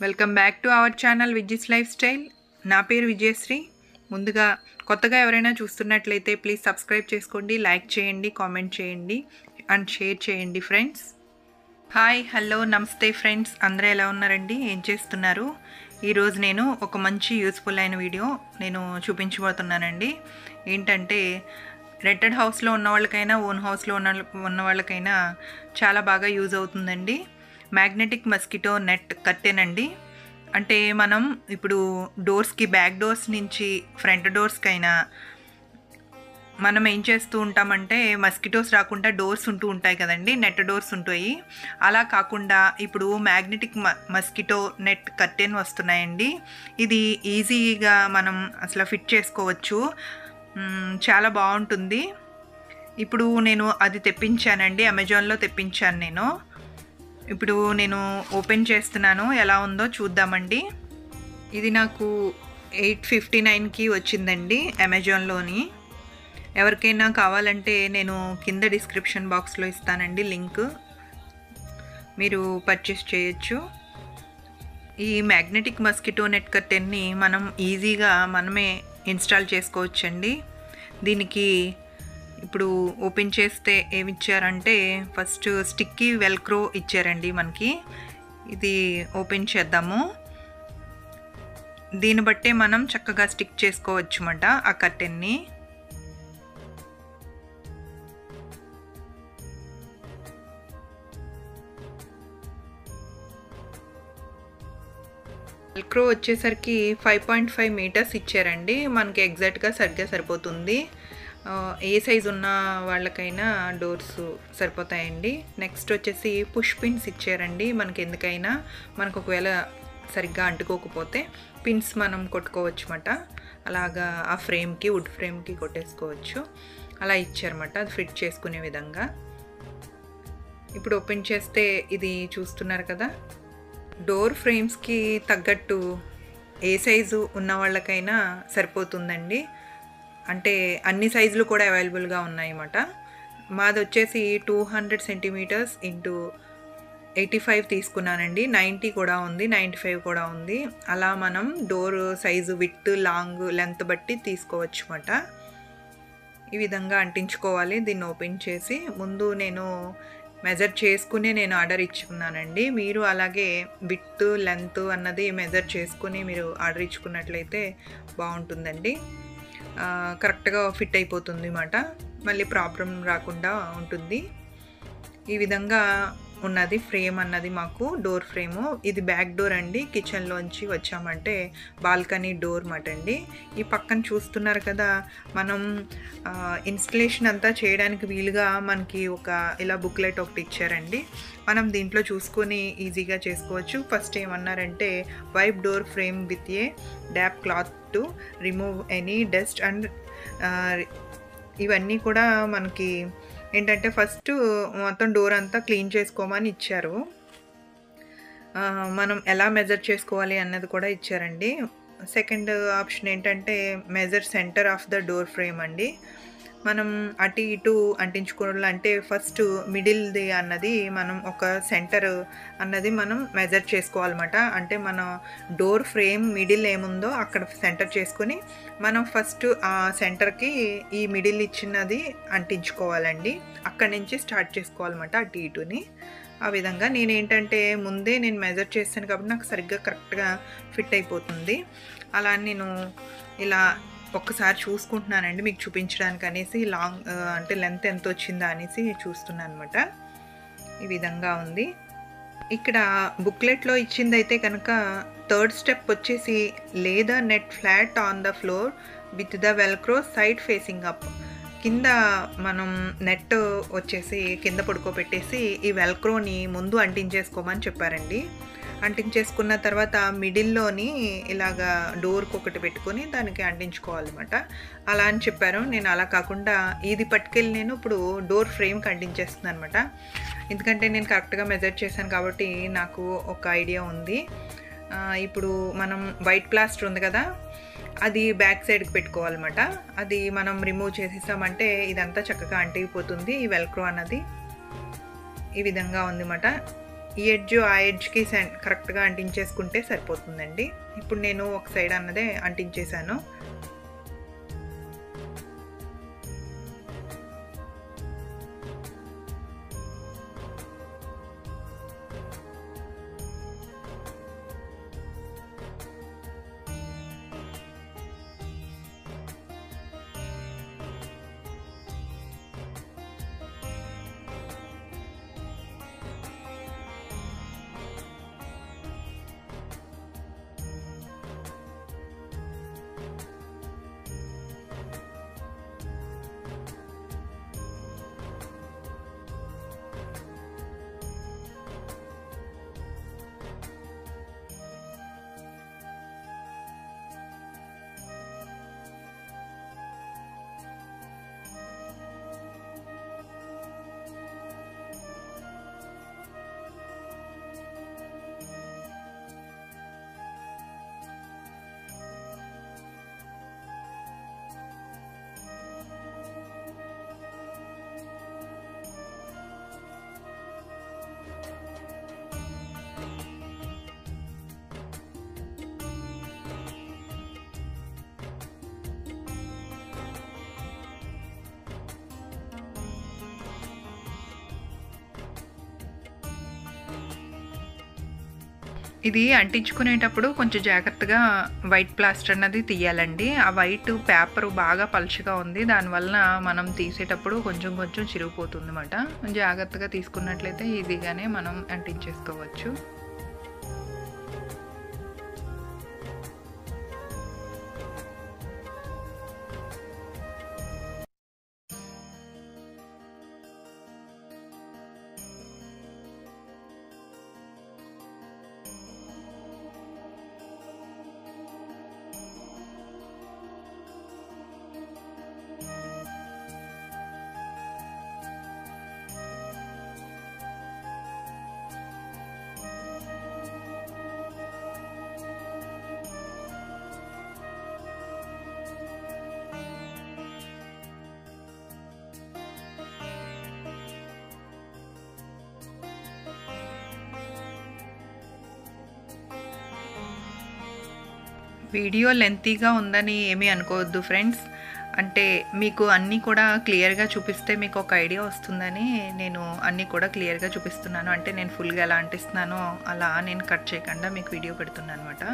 Welcome back to our channel Vijji's lifestyle. నా పేరు విజయశ్రీ. ముందుగా కొత్తగా ఎవరైనా చూస్తున్నట్లయితే ప్లీజ్ సబ్స్క్రైబ్ చేసుకోండి, లైక్ చేయండి, కామెంట్ చేయండి అండ్ షేర్ చేయండి ఫ్రెండ్స్. హాయ్, హలో, నమస్తే ఫ్రెండ్స్. అందరూ ఎలా ఉన్నారండి? ఏం చేస్తున్నారు? ఈరోజు నేను ఒక మంచి యూస్ఫుల్ అయిన వీడియో నేను చూపించబోతున్నానండి. ఏంటంటే రెంటెడ్ హౌస్లో ఉన్న వాళ్ళకైనా ఓన్ హౌస్లో ఉన్న వాళ్ళకైనా చాలా బాగా యూజ్ అవుతుందండి. మ్యాగ్నెటిక్ మస్కిటో నెట్ కర్టెన్ అండి. అంటే మనం ఇప్పుడు డోర్స్కి, బ్యాక్ డోర్స్ నుంచి ఫ్రంట్ డోర్స్కైనా మనం ఏం చేస్తూ ఉంటామంటే మస్కిటోస్ రాకుండా డోర్స్ ఉంటూ ఉంటాయి కదండి, నెట్ డోర్స్ ఉంటాయి. అలా కాకుండా ఇప్పుడు మ్యాగ్నెటిక్ మస్కిటో నెట్ కర్టెన్ వస్తున్నాయండి. ఇది ఈజీగా మనం అసలు ఫిట్ చేసుకోవచ్చు. చాలా బాగుంటుంది. ఇప్పుడు నేను అది తెప్పించానండి, అమెజాన్లో తెప్పించాను నేను. ఇప్పుడు నేను ఓపెన్ చేస్తున్నాను, ఎలా ఉందో చూద్దామండి. ఇది నాకు 859కి వచ్చిందండి అమెజాన్లోని. ఎవరికైనా కావాలంటే నేను కింద డిస్క్రిప్షన్ బాక్స్లో ఇస్తానండి లింక్, మీరు పర్చేస్ చేయొచ్చు. ఈ మ్యాగ్నెటిక్ మస్కిటో నెట్ కర్టెన్ని మనం ఈజీగా మనమే ఇన్స్టాల్ చేసుకోవచ్చండి. దీనికి ఇప్పుడు ఓపెన్ చేస్తే ఏమి ఇచ్చారంటే ఫస్ట్ స్టిక్కీ వెల్క్రో ఇచ్చారండి మనకి. ఇది ఓపెన్ చేద్దాము. దీన్ని బట్టే మనం చక్కగా స్టిక్ చేసుకోవచ్చు అన్నమాట ఆ కర్టెన్ని. వెల్క్రో వచ్చేసరికి 5.5 మీటర్స్ ఇచ్చారండి. మనకి ఎగ్జాక్ట్గా సరిగ్గా సరిపోతుంది. ఏ సైజు ఉన్న వాళ్ళకైనా డోర్స్ సరిపోతాయండి. నెక్స్ట్ వచ్చేసి పుష్ పిన్స్ ఇచ్చారండి. మనకి ఎందుకైనా, మనకు ఒకవేళ సరిగ్గా అంటుకోకపోతే పిన్స్ మనం కొట్టుకోవచ్చు అన్నమాట. అలాగా ఆ ఫ్రేమ్కి, వుడ్ ఫ్రేమ్కి కొట్టేసుకోవచ్చు. అలా ఇచ్చారన్నమాట, అది ఫిట్ చేసుకునే విధంగా. ఇప్పుడు ఓపెన్ చేస్తే ఇది చూస్తున్నారు కదా, డోర్ ఫ్రేమ్స్కి తగ్గట్టు ఏ సైజు ఉన్న వాళ్ళకైనా సరిపోతుందండి. అంటే అన్ని సైజులు కూడా అవైలబుల్గా ఉన్నాయన్నమాట. మాది వచ్చేసి 200 సెంటీమీటర్స్ ఇంటూ 85 తీసుకున్నానండి. 90 కూడా ఉంది, 95 కూడా ఉంది. అలా మనం door size, width, long, length బట్టి తీసుకోవచ్చు అన్నమాట. ఈ విధంగా అంటించుకోవాలి. దీన్ని ఓపెన్ చేసి ముందు నేను మెజర్ చేసుకుని నేను ఆర్డర్ ఇచ్చుకున్నానండి. మీరు అలాగే విడ్త్, లెంత్ అన్నది మెజర్ చేసుకుని మీరు ఆర్డర్ ఇచ్చుకున్నట్లయితే బాగుంటుందండి. కరెక్ట్గా ఫిట్ అయిపోతుంది అన్నమాట. మళ్ళీ ప్రాబ్లం రాకుండా ఉంటుంది. ఈ విధంగా ఉన్నది ఫ్రేమ్ అన్నది మాకు, డోర్ ఫ్రేము. ఇది బ్యాక్ డోర్ అండి. కిచెన్లోంచి వచ్చామంటే బాల్కనీ డోర్ మాట అండి. ఈ పక్కన చూస్తున్నారు కదా, మనం ఇన్స్టలేషన్ అంతా చేయడానికి వీలుగా మనకి ఒక ఇలా బుక్లెట్ ఒకటి ఇచ్చారండి. మనం దీంట్లో చూసుకొని ఈజీగా చేసుకోవచ్చు. ఫస్ట్ ఏమన్నారంటే wipe door frame with a damp cloth to remove any dust and ఇవన్నీ కూడా మనకి ఏంటంటే ఫస్ట్ మొత్తం డోర్ అంతా క్లీన్ చేసుకోమని ఇచ్చారు. మనం ఎలా మెజర్ చేసుకోవాలి అన్నది కూడా ఇచ్చారండి. సెకండ్ ఆప్షన్ ఏంటంటే measure centre of the door frame అండి. మనం అటు ఇటు అంటించుకోవాలంటే ఫస్ట్ మిడిల్ది అన్నది మనం ఒక సెంటర్ అన్నది మనం మెజర్ చేసుకోవాలన్నమాట. అంటే మన డోర్ ఫ్రేమ్ మిడిల్ ఏముందో అక్కడ సెంటర్ చేసుకొని మనం ఫస్ట్ ఆ సెంటర్కి ఈ మిడిల్ ఇచ్చినది అంటించుకోవాలండి. అక్కడి నుంచి స్టార్ట్ చేసుకోవాలన్నమాట అటు ఇటుని. ఆ విధంగా నేనేంటంటే ముందే నేను మెజర్ చేస్తాను కాబట్టి నాకు సరిగ్గా కరెక్ట్గా ఫిట్ అయిపోతుంది. అలా నేను ఇలా ఒక్కసారి చూసుకుంటున్నానండి మీకు చూపించడానికి అనేసి. లాంగ్ అంటే లెంత్ ఎంత వచ్చిందా అనేసి చూస్తున్నాను అనమాట. ఈ విధంగా ఉంది. ఇక్కడ బుక్లెట్లో ఇచ్చిందైతే కనుక థర్డ్ స్టెప్ వచ్చేసి లేదా net flat on the floor with the velcro side facing up. కింద మనం నెట్ వచ్చేసి కింద పడుకోబెట్టేసి ఈ వెల్క్రోని ముందు అంటించేసుకోమని చెప్పారండి. అంటించేసుకున్న తర్వాత మిడిల్లోని ఇలాగా డోర్కి ఒకటి పెట్టుకొని దానికి అంటించుకోవాలన్నమాట. అలా అని చెప్పారు. నేను అలా కాకుండా ఇది పట్టుకెళ్ళి నేను ఇప్పుడు డోర్ ఫ్రేమ్కి అంటించేస్తున్నాను అనమాట. ఎందుకంటే నేను కరెక్ట్గా మెజర్ చేశాను కాబట్టి నాకు ఒక ఐడియా ఉంది. ఇప్పుడు మనం వైట్ ప్లాస్టర్ ఉంది కదా, అది బ్యాక్ సైడ్కి పెట్టుకోవాలన్నమాట. అది మనం రిమూవ్ చేసేసామంటే ఇదంతా చక్కగా అంటిపోతుంది. ఈ వెల్క్రో అన్నది ఈ విధంగా ఉందన్నమాట. ఈ ఎడ్జ్ ఆ ఎడ్జ్కి కరెక్ట్గా అంటించేసుకుంటే సరిపోతుందండి. ఇప్పుడు నేను ఒక సైడ్ అన్నదే అంటించేసాను. ఇది అంటించుకునేటప్పుడు కొంచెం జాగ్రత్తగా వైట్ ప్లాస్టర్ అన్నది తీయాలండి. ఆ వైట్ పేపర్ బాగా పలుచగా ఉంది. దానివల్ల మనం తీసేటప్పుడు కొంచెం కొంచెం చిరిగిపోతుందన్నమాట. జాగ్రత్తగా తీసుకున్నట్లయితే ఈజీగానే మనం అంటించేసుకోవచ్చు. వీడియో లెంతీగా ఉందని ఏమీ అనుకోవద్దు ఫ్రెండ్స్. అంటే మీకు అన్నీ కూడా క్లియర్గా చూపిస్తే మీకు ఒక ఐడియా వస్తుందని నేను అన్నీ కూడా క్లియర్గా చూపిస్తున్నాను. అంటే నేను ఫుల్గా ఎలా అంటిస్తున్నానో అలా నేను కట్ చేయకుండా మీకు వీడియో పెడుతున్నాను అనమాట.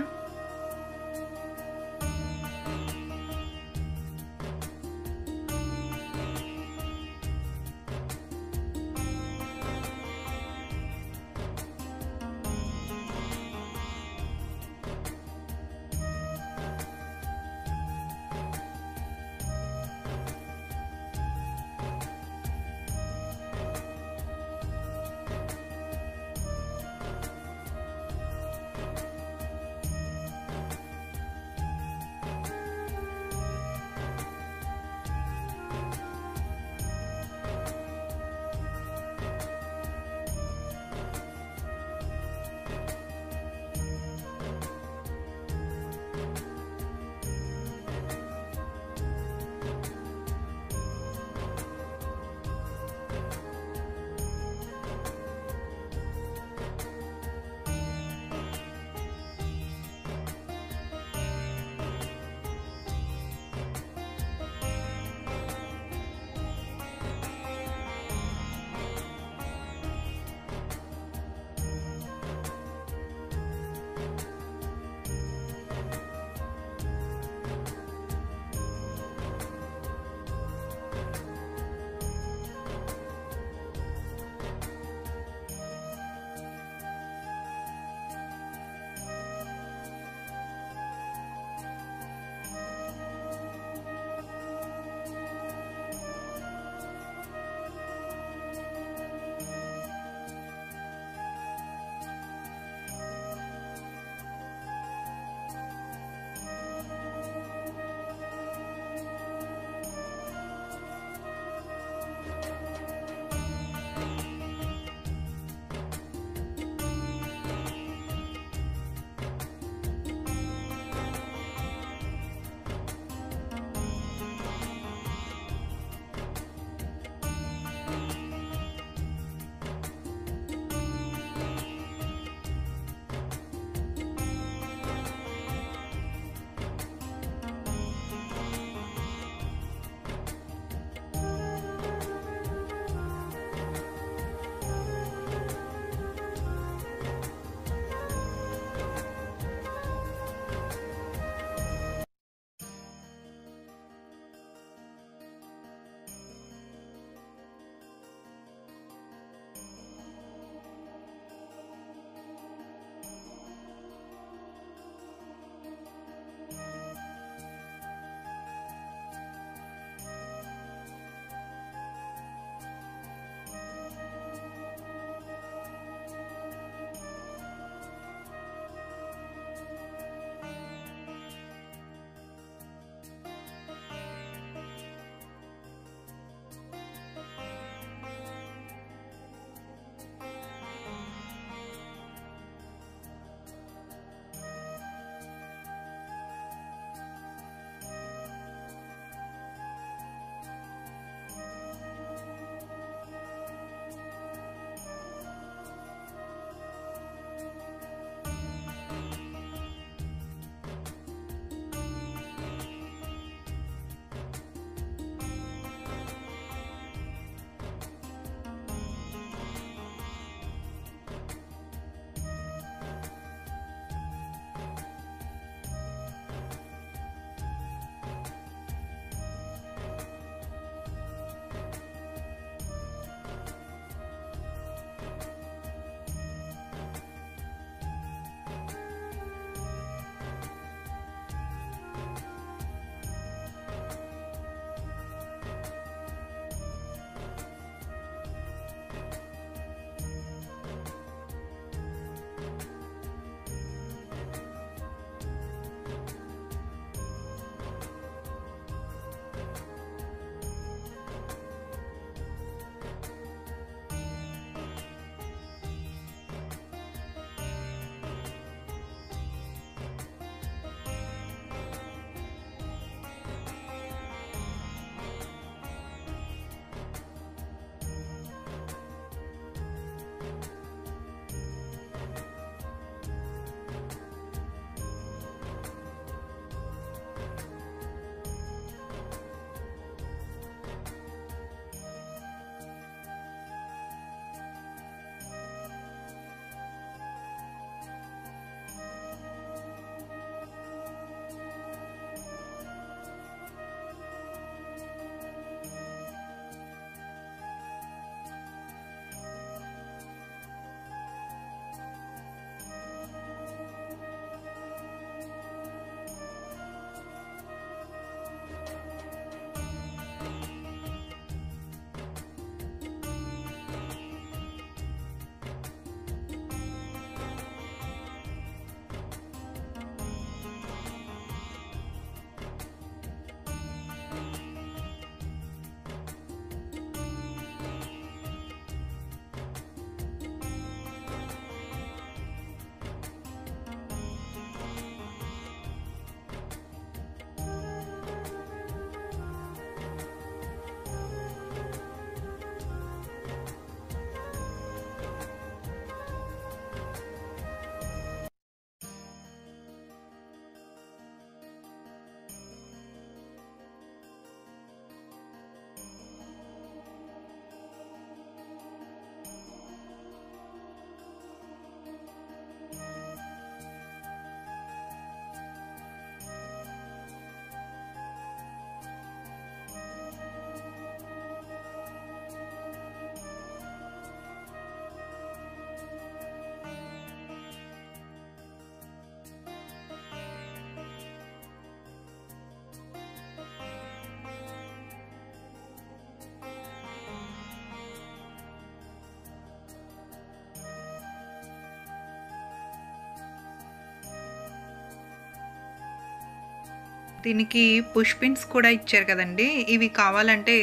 దీనికి పుష్ పిన్స్ కూడా ఇచ్చారు కదండి. ఇవి కావాలంటే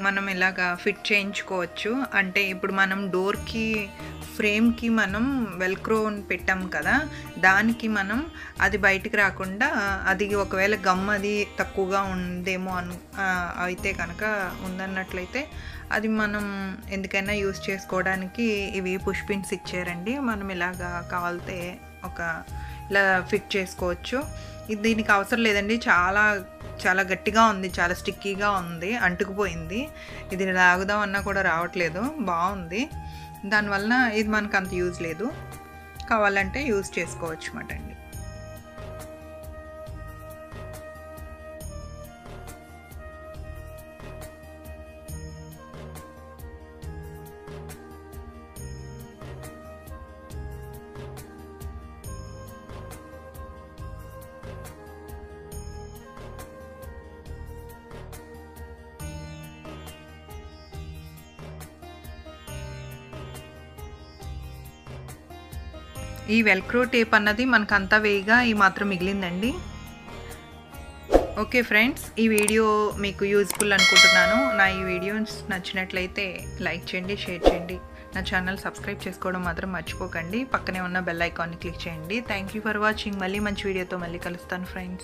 మనం ఇలాగా ఫిట్ చేయించుకోవచ్చు. అంటే ఇప్పుడు మనం డోర్కి ఫ్రేమ్కి మనం వెల్క్రోని పెట్టాం కదా, దానికి మనం అది బయటికి రాకుండా, అది ఒకవేళ గమ్ అది తక్కువగా ఉందేమో అయితే కనుక ఉందన్నట్లయితే అది మనం ఎందుకైనా యూస్ చేసుకోవడానికి ఇవి పుష్ పిన్స్ ఇచ్చారండి. మనం ఇలాగా కావాలితే ఇలా ఫిట్ చేసుకోవచ్చు. దీనికి అవసరం లేదండి, చాలా గట్టిగా ఉంది, చాలా స్టిక్కీగా ఉంది, అంటుకుపోయింది. ఇది లాగుదాం అన్నా కూడా రావట్లేదు. బాగుంది, దానివల్ల ఇది మనకు అంత యూజ్ లేదు. కావాలంటే యూజ్ చేసుకోవచ్చు అన్నమాట అండి. ఈ వెల్క్రో టేప్ అన్నది మనకు అంతా వేయిగా ఈ మాత్రం మిగిలిందండి. ఓకే ఫ్రెండ్స్, ఈ వీడియో మీకు యూజ్ఫుల్ అనుకుంటున్నాను. నా ఈ వీడియోస్ నచ్చినట్లయితే లైక్ చేయండి, షేర్ చేయండి. నా ఛానల్ సబ్స్క్రైబ్ చేసుకోవడం మాత్రం మర్చిపోకండి. పక్కనే ఉన్న బెల్ ఐకాన్ని క్లిక్ చేయండి. Thank you for watching. మళ్ళీ మంచి వీడియోతో మళ్ళీ కలుస్తాను ఫ్రెండ్స్.